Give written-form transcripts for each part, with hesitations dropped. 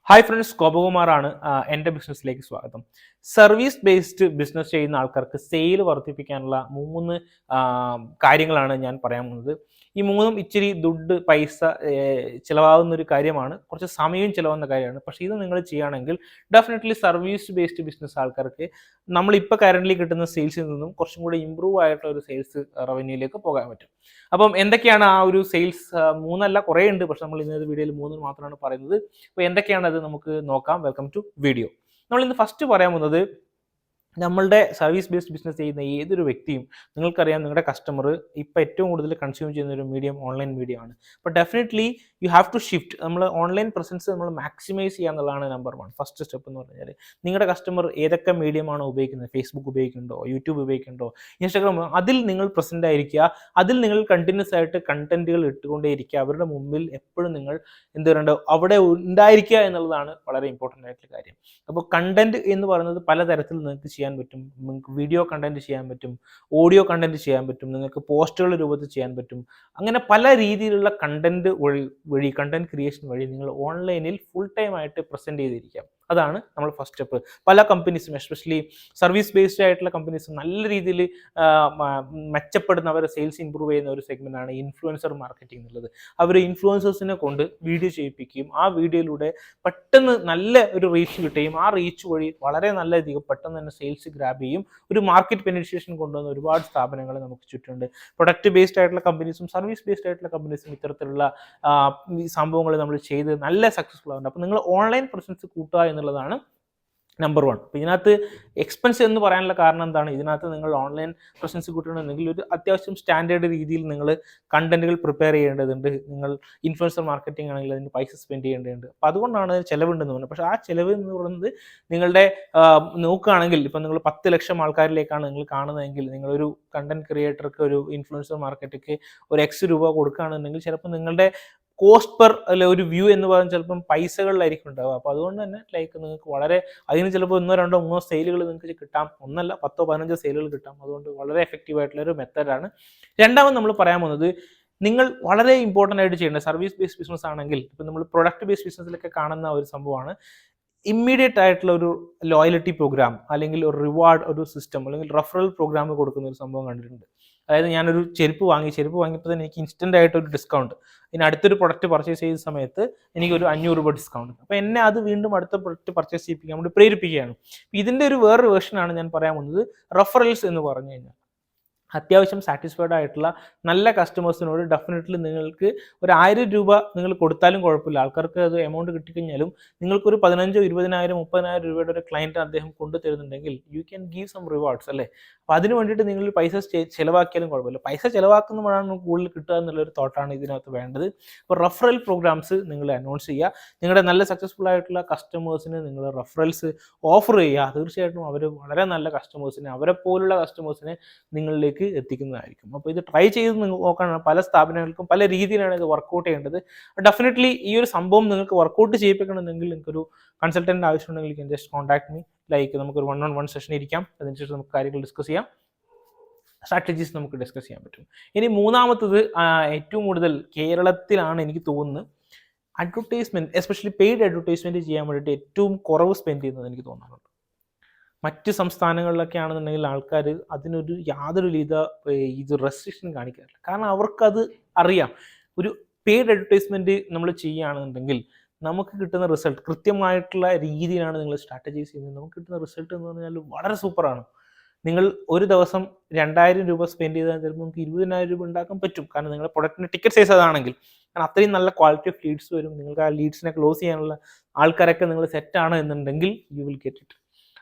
Hi friends, ഗോപകുമാറാണ്. എൻ്റെ ബിസിനസ്സിലേക്ക് സ്വാഗതം. സർവീസ് ബേസ്ഡ് ബിസിനസ് ചെയ്യുന്ന ആൾക്കാർക്ക് സെയിൽ വർദ്ധിപ്പിക്കാനുള്ള 3 കാര്യങ്ങളാണ് ഞാൻ പറയാൻ പോകുന്നത്. ഈ 3ഉം ഇച്ചിരി പൈസ ചിലവാകുന്ന ഒരു കാര്യമാണ്, കുറച്ച് സമയവും ചിലവാകുന്ന കാര്യമാണ്. പക്ഷേ ഇത് നിങ്ങൾ ചെയ്യുകയാണെങ്കിൽ ഡെഫിനറ്റ്ലി സർവീസ് ബേസ്ഡ് ബിസിനസ് ആൾക്കാർക്ക് നമ്മളിപ്പോൾ കറൻ്റ്ലി കിട്ടുന്ന സെയിൽസിൽ നിന്നും കുറച്ചും കൂടി ഇമ്പ്രൂവ് ആയിട്ടുള്ള ഒരു സെയിൽസ് റവന്യൂയിലേക്ക് പോകാൻ പറ്റും. അപ്പം എന്തൊക്കെയാണ് ആ ഒരു സെയിൽസ്? 3 അല്ല, കുറേ ഉണ്ട്. പക്ഷെ നമ്മൾ ഇന്നത്തെ വീഡിയോയിൽ 3 മാത്രമാണ് പറയുന്നത്. അപ്പോൾ എന്തൊക്കെയാണത് നമുക്ക് നോക്കാം. Welcome to video. നമ്മൾ ഇന്ന് ഫസ്റ്റ് പറയാൻ പോകുന്നത്, നമ്മളുടെ സർവീസ് ബേസ്ഡ് ബിസിനസ് ചെയ്യുന്ന ഏതൊരു വ്യക്തിയും, നിങ്ങൾക്കറിയാം നിങ്ങളുടെ കസ്റ്റമർ ഇപ്പോൾ ഏറ്റവും കൂടുതൽ കൺസ്യൂം ചെയ്യുന്ന ഒരു മീഡിയം ഓൺലൈൻ മീഡിയം ആണ്. അപ്പോൾ definitely you have to shift. നമ്മൾ ഓൺലൈൻ പ്രസൻസ് നമ്മൾ മാക്സിമൈസ് ചെയ്യുക എന്നുള്ളതാണ് നമ്പർ 1 ഫസ്റ്റ് സ്റ്റെപ്പ് എന്ന് പറഞ്ഞാൽ. നിങ്ങളുടെ കസ്റ്റമർ ഏതൊക്കെ മീഡിയമാണോ ഉപയോഗിക്കുന്നത്, ഫേസ്ബുക്ക് ഉപയോഗിക്കുന്നുണ്ടോ, യൂട്യൂബ് ഉപയോഗിക്കുന്നുണ്ടോ, ഇൻസ്റ്റാഗ്രാം, അതിൽ നിങ്ങൾ പ്രസൻ്റ് ആയിരിക്കുക. അതിൽ നിങ്ങൾ കണ്ടിന്യൂസ് ആയിട്ട് കണ്ടന്റുകൾ ഇട്ടുകൊണ്ടേയിരിക്കുക. അവരുടെ മുമ്പിൽ എപ്പോഴും നിങ്ങൾ എന്ത് പറയണ്ടോ അവിടെ ഉണ്ടായിരിക്കുക എന്നുള്ളതാണ് വളരെ ഇമ്പോർട്ടൻ്റ് ആയിട്ടുള്ള കാര്യം. അപ്പോൾ കണ്ടന്റ് എന്ന് പറയുന്നത് പലതരത്തിൽ നിങ്ങൾക്ക് ചെയ്യാൻ പറ്റും. നിങ്ങൾക്ക് വീഡിയോ കണ്ടന്റ് ചെയ്യാൻ പറ്റും, ഓഡിയോ കണ്ടന്റ് ചെയ്യാൻ പറ്റും, നിങ്ങൾക്ക് പോസ്റ്റുകളുടെ രൂപത്തിൽ ചെയ്യാൻ പറ്റും. അങ്ങനെ പല രീതിയിലുള്ള കണ്ടന്റ് വഴി കണ്ടന്റ് ക്രിയേഷൻ വഴി നിങ്ങൾ ഓൺലൈനിൽ ഫുൾ ടൈം ആയിട്ട് പ്രസന്റ് ചെയ്തിരിക്കാം. അതാണ് നമ്മൾ ഫസ്റ്റ് സ്റ്റെപ്പ്. പല കമ്പനീസും, എസ്പെഷ്യലി സർവീസ് ബേസ്ഡ് ആയിട്ടുള്ള കമ്പനീസും നല്ല രീതിയിൽ മെച്ചപ്പെടുന്ന, അവരുടെ സെയിൽസ് ഇമ്പ്രൂവ് ചെയ്യുന്ന ഒരു സെഗ്മെന്റാണ് ഇൻഫ്ലുവൻസർ മാർക്കറ്റിംഗ് എന്നുള്ളത്. അവർ ഇൻഫ്ലുവൻസേഴ്സിനെ കൊണ്ട് വീഡിയോ ചെയ്യിപ്പിക്കുകയും ആ വീഡിയോയിലൂടെ പെട്ടെന്ന് നല്ല ഒരു റീച്ച് കിട്ടുകയും ആ റീച്ച് വഴി വളരെ നല്ല രീതിയിൽ പെട്ടെന്ന് തന്നെ സെയിൽസ് ഗ്രാബ് ചെയ്യും. ഒരു മാർക്കറ്റ് പെനിട്രേഷൻ കൊണ്ടുവന്ന ഒരുപാട് സ്ഥാപനങ്ങൾ നമുക്ക് ചുറ്റുമുണ്ട്. പ്രൊഡക്റ്റ് ബേസ്ഡ് ആയിട്ടുള്ള കമ്പനീസും സർവീസ് ബേസ്ഡ് ആയിട്ടുള്ള കമ്പനീസും ഇത്തരത്തിലുള്ള സംഭവങ്ങൾ നമ്മൾ ചെയ്ത് നല്ല സക്സസ്ഫുൾ ആവുന്നുണ്ട്. അപ്പോൾ നിങ്ങൾ ഓൺലൈൻ പ്രസൻസ് കൂട്ടുക എന്നുള്ളതാണ് നമ്പർ 1. അപ്പോൾ ഇതിനകത്ത് എക്സ്പെൻസ് എന്ന് പറയാനുള്ള കാരണം എന്താണ്? ഇതിനകത്ത് നിങ്ങൾ ഓൺലൈൻ പ്രസൻസ് കൂട്ടണമെന്നുണ്ടെങ്കിൽ ഒരു അത്യാവശ്യം സ്റ്റാൻഡേർഡ് രീതിയിൽ നിങ്ങൾ കണ്ടന്റുകൾ പ്രിപ്പയർ ചെയ്യേണ്ടതുണ്ട്. നിങ്ങൾ ഇൻഫ്ലുവൻസർ മാർക്കറ്റിംഗ് ആണെങ്കിൽ അതിന് പൈസ സ്പെൻഡ് ചെയ്യേണ്ടതുണ്ട്. അപ്പോൾ അതുകൊണ്ടാണ് ചിലവുണ്ടെന്ന് പറയുന്നത്. പക്ഷേ ആ ചിലവ് എന്ന് പറയുന്നത് നിങ്ങളുടെ നോക്കുകയാണെങ്കിൽ, ഇപ്പം നിങ്ങൾ 10 ലക്ഷം ആൾക്കാരിലേക്കാണ് നിങ്ങൾ കാണുന്നതെങ്കിൽ, നിങ്ങളൊരു കണ്ടന്റ് ക്രിയേറ്റർക്ക്, ഒരു ഇൻഫ്ലുവൻസർ മാർക്കറ്റിക്ക് ഒരു X രൂപ കൊടുക്കുകയാണെന്നുണ്ടെങ്കിൽ ചിലപ്പോൾ നിങ്ങളുടെ കോസ്റ്റ് പെർ അല്ലെ ഒരു വ്യൂ എന്ന് പറയുന്നത് ചിലപ്പം പൈസകളിലായിരിക്കും ഉണ്ടാവുക. അപ്പോൾ അതുകൊണ്ട് തന്നെ നിങ്ങൾക്ക് വളരെ അതിന് ചിലപ്പോൾ 1, 2, 3 സെയിലുകൾ നിങ്ങൾക്ക് കിട്ടാം. 1 10, 15 സെയിലുകൾ കിട്ടാം. അതുകൊണ്ട് വളരെ എഫക്റ്റീവ് ആയിട്ടുള്ള ഒരു മെത്തേഡാണ്. രണ്ടാമത് നമ്മൾ പറയാൻ പോകുന്നത്, നിങ്ങൾ വളരെ ഇമ്പോർട്ടൻ്റ് ആയിട്ട് ചെയ്യേണ്ട സർവീസ് ബേസ്ഡ് ബിസിനസ് ആണെങ്കിൽ, ഇപ്പം നമ്മൾ പ്രൊഡക്റ്റ് ബേസ്ഡ് ബിസിനസ്സിലൊക്കെ കാണുന്ന ഒരു സംഭവമാണ് ഇമ്മീഡിയറ്റ് ആയിട്ടുള്ള ഒരു ലോയൽറ്റി പ്രോഗ്രാം, അല്ലെങ്കിൽ ഒരു റിവാർഡ്, ഒരു സിസ്റ്റം, അല്ലെങ്കിൽ റെഫറൽ പ്രോഗ്രാം കൊടുക്കുന്ന ഒരു സംഭവം കണ്ടിട്ടുണ്ട്. അതായത് ഞാനൊരു ചെരുപ്പ് വാങ്ങിയപ്പോൾ തന്നെ എനിക്ക് ഇൻസ്റ്റൻ്റ് ആയിട്ട് ഒരു ഡിസ്കൗണ്ട്, ഇനി അടുത്തൊരു പ്രൊഡക്റ്റ് പർച്ചേസ് ചെയ്ത സമയത്ത് എനിക്കൊരു 500 രൂപ ഡിസ്കൗണ്ട്. അപ്പോൾ എന്നെ അത് വീണ്ടും അടുത്ത പ്രൊഡക്റ്റ് പർച്ചേസ് ചെയ്യിപ്പിക്കാൻ വേണ്ടി പ്രേരിപ്പിക്കുകയാണ്. ഇതിൻ്റെ ഒരു വേറൊരു വേർഷനാണ് ഞാൻ പറയാൻ പോകുന്നത്, റെഫറൽസ് എന്ന് പറഞ്ഞു കഴിഞ്ഞാൽ. അത്യാവശ്യം സാറ്റിസ്ഫൈഡ് ആയിട്ടുള്ള നല്ല കസ്റ്റമേഴ്സിനോട് ഡെഫിനറ്റ്ലി നിങ്ങൾക്ക് ഒരു 1000 രൂപ നിങ്ങൾ കൊടുത്താലും കുഴപ്പമില്ല. ആൾക്കാർക്ക് അത് എമൗണ്ട് കിട്ടിക്കഴിഞ്ഞാലും നിങ്ങൾക്കൊരു 15,000, 20,000, 30,000 രൂപയുടെ ഒരു ക്ലയൻറ്റ് അദ്ദേഹം കൊണ്ടുതരുന്നുണ്ടെങ്കിൽ you can give some rewards അല്ലേ. അപ്പോൾ അതിന് വേണ്ടിയിട്ട് നിങ്ങൾ പൈസ ചിലവാക്കിയാലും കുഴപ്പമില്ല. പൈസ ചിലവാക്കുന്നതാണ് നമുക്ക് കൂടുതൽ കിട്ടുക എന്നുള്ളൊരു തോട്ടാണ് ഇതിനകത്ത് വേണ്ടത്. അപ്പോൾ റെഫറൽ പ്രോഗ്രാംസ് നിങ്ങൾ അനൗൺസ് ചെയ്യുക. നിങ്ങളുടെ നല്ല സക്സസ്ഫുൾ ആയിട്ടുള്ള കസ്റ്റമേഴ്സിന് നിങ്ങൾ റെഫറൽസ് ഓഫർ ചെയ്യുക. തീർച്ചയായിട്ടും അവർ വളരെ നല്ല കസ്റ്റമേഴ്സിനെ, അവരെ പോലുള്ള കസ്റ്റമേഴ്സിനെ നിങ്ങളിലേക്ക് എത്തിക്കുന്നതായിരിക്കും. അപ്പോൾ ഇത് ട്രൈ ചെയ്ത് നിങ്ങൾ നോക്കണം. പല സ്ഥാപനങ്ങൾക്കും പല രീതിയിലാണ് ഇത് വർക്കൗട്ട് ചെയ്യേണ്ടത്. ഡെഫിനറ്റ്ലി ഈ ഒരു സംഭവം നിങ്ങൾക്ക് വർക്കൗട്ട് ചെയ്യിപ്പിക്കണമെന്നുണ്ടെങ്കിൽ, നിങ്ങൾക്കൊരു കൺസൾട്ടൻ്റ് ആവശ്യമുണ്ടെങ്കിൽ you can just contact me. നമുക്കൊരു 1-on-1 സെഷൻ ഇരിക്കാം. അതിനുശേഷം നമുക്ക് കാര്യങ്ങൾ ഡിസ്കസ് ചെയ്യാം, സ്ട്രാറ്റജീസ് നമുക്ക് ഡിസ്കസ് ചെയ്യാൻ പറ്റും. ഇനി മൂന്നാമത്തത്, ഏറ്റവും കൂടുതൽ കേരളത്തിലാണ് എനിക്ക് തോന്നുന്നത് അഡ്വർടൈസ്മെന്റ്, എസ്പെഷ്യലി പെയ്ഡ് അഡ്വർടൈസ്മെന്റ് ചെയ്യാൻ വേണ്ടിയിട്ട് ഏറ്റവും കുറവ് സ്പെൻഡ് ചെയ്യുന്നത് എനിക്ക് തോന്നാറുണ്ട്. മറ്റ് സംസ്ഥാനങ്ങളിലൊക്കെ ആണെന്നുണ്ടെങ്കിൽ ആൾക്കാർ അതിനൊരു യാതൊരു ഇത് റെസ്ട്രിക്ഷൻ കാണിക്കാറില്ല. കാരണം അവർക്കത് അറിയാം. ഒരു പെയ്ഡ് അഡ്വർടൈസ്മെന്റ് നമ്മൾ ചെയ്യുകയാണെന്നുണ്ടെങ്കിൽ നമുക്ക് കിട്ടുന്ന റിസൾട്ട് കൃത്യമായിട്ടുള്ള രീതിയിലാണ് നിങ്ങൾ സ്ട്രാറ്റജൈസ് ചെയ്യുന്നത്. നമുക്ക് കിട്ടുന്ന റിസൾട്ട് എന്ന് പറഞ്ഞാൽ വളരെ സൂപ്പറാണ്. നിങ്ങൾ ഒരു ദിവസം 2000 രൂപ സ്പെൻഡ് ചെയ്താൽ ചിലപ്പോൾ നമുക്ക് 20,000 രൂപ ഉണ്ടാക്കാൻ പറ്റും. കാരണം നിങ്ങളുടെ പ്രൊഡക്റ്റിൻ്റെ ടിക്കറ്റ് സൈസ് അതാണെങ്കിൽ, കാരണം അത്രയും നല്ല ക്വാളിറ്റി ഓഫ് ലീഡ്സ് വരും. നിങ്ങൾക്ക് ആ ലീഡ്സിനെ ക്ലോസ് ചെയ്യാനുള്ള ആൾക്കാരൊക്കെ നിങ്ങൾ സെറ്റാണ് എന്നുണ്ടെങ്കിൽ യു വിൽ ഗെറ്റ് ഇറ്റ്.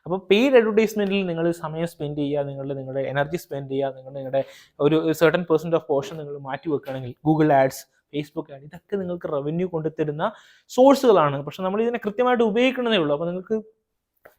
അപ്പോൾ പെയ്ഡ് അഡ്വർടൈസ്മെന്റിൽ നിങ്ങൾ സമയം സ്പെൻഡ് ചെയ്യുക, നിങ്ങളുടെ എനർജി സ്പെൻഡ് ചെയ്യുക, നിങ്ങളുടെ ഒരു സർട്ടൻ % ഓഫ് പോർഷൻ നിങ്ങൾ മാറ്റി വെക്കുകയാണെങ്കിൽ ഗൂഗിൾ ആഡ്സ്, ഫേസ്ബുക്ക് ആഡ്, ഇതൊക്കെ നിങ്ങൾക്ക് റവന്യൂ കൊണ്ടുതരുന്ന സോഴ്സുകളാണ്. പക്ഷെ നമ്മൾ ഇതിനെ കൃത്യമായിട്ട് ഉപയോഗിക്കണമെന്നേ ഉള്ളൂ. അപ്പോൾ നിങ്ങൾക്ക്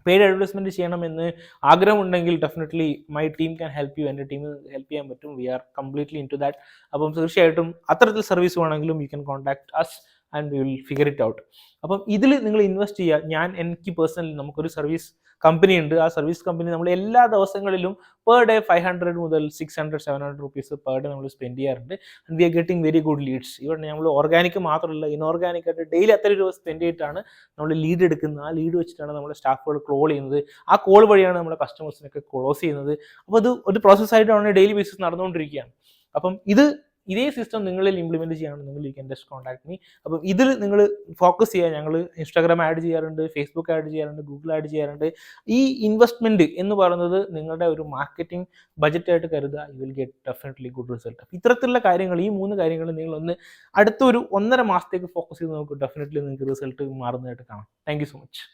പെയ്ഡ് അഡ്വർടൈസ്മെന്റ് ചെയ്യണമെന്ന് ആഗ്രഹമുണ്ടെങ്കിൽ definitely my team can help you. എൻ്റെ ടീമിന് ഹെൽപ്പ് ചെയ്യാൻ പറ്റും. We are completely into that. അപ്പം തീർച്ചയായിട്ടും അത്തരത്തിൽ സർവീസ് വേണമെങ്കിലും you can contact us. And we will figure it out. അപ്പം ഇതിൽ നിങ്ങൾ ഇൻവെസ്റ്റ് ചെയ്യുക. എനിക്ക് പേഴ്സണലി നമുക്കൊരു സർവീസ് കമ്പനി ഉണ്ട്. ആ സർവീസ് കമ്പനി നമ്മൾ എല്ലാ ദിവസങ്ങളിലും പെർ ഡേ 500 മുതൽ 600-700 റുപ്പീസ് പെർ ഡേ നമ്മൾ സ്പെൻഡ് ചെയ്യാറുണ്ട്. And we are getting very good leads. ഇവിടെ നമ്മൾ ഓർഗാനിക് മാത്രമല്ല, ഇൻഓർഗാനിക് ആയിട്ട് ഡെയിലി അത്ര രൂപ സ്പെൻഡ് ചെയ്തിട്ടാണ് നമ്മൾ ലീഡ് എടുക്കുന്നത്. ആ ലീഡ് വെച്ചിട്ടാണ് നമ്മുടെ സ്റ്റാഫുകൾ കോൾ ചെയ്യുന്നത്. ആ കോൾ വഴിയാണ് നമ്മുടെ കസ്റ്റമേഴ്സിനൊക്കെ ക്ലോസ് ചെയ്യുന്നത്. അപ്പോൾ അത് ഒരു പ്രോസസ്സായിട്ടാണ് ഡെയിലി ബേസിസ് നടന്നുകൊണ്ടിരിക്കുകയാണ്. അപ്പം ഇതേ സിസ്റ്റം നിങ്ങളിൽ ഇംപ്ലിമെന്റ് ചെയ്യുകയാണെന്നുണ്ടെങ്കിൽ you can just contact me. അപ്പം ഇതിൽ നിങ്ങൾ ഫോക്കസ് ചെയ്യുക. ഞങ്ങൾ ഇൻസ്റ്റാഗ്രാം ആഡ് ചെയ്യാറുണ്ട്, ഫേസ്ബുക്ക് ആഡ് ചെയ്യാറുണ്ട്, ഗൂഗിൾ ആഡ് ചെയ്യാറുണ്ട്. ഈ ഇൻവെസ്റ്റ്മെന്റ് എന്ന് പറയുന്നത് നിങ്ങളുടെ ഒരു മാർക്കറ്റിംഗ് ബജറ്റായിട്ട് കരുതുക. You will get definitely good result. ഇത്തരത്തിലുള്ള കാര്യങ്ങൾ, ഈ 3 കാര്യങ്ങൾ നിങ്ങളൊന്ന് അടുത്തൊരു 1.5 മാസത്തേക്ക് ഫോക്കസ് ചെയ്ത് നോക്കുക. ഡെഫിനറ്റ്ലി നിങ്ങൾക്ക് റിസൾട്ട് മാറുന്നതായിട്ട് കാണാം. Thank you so much.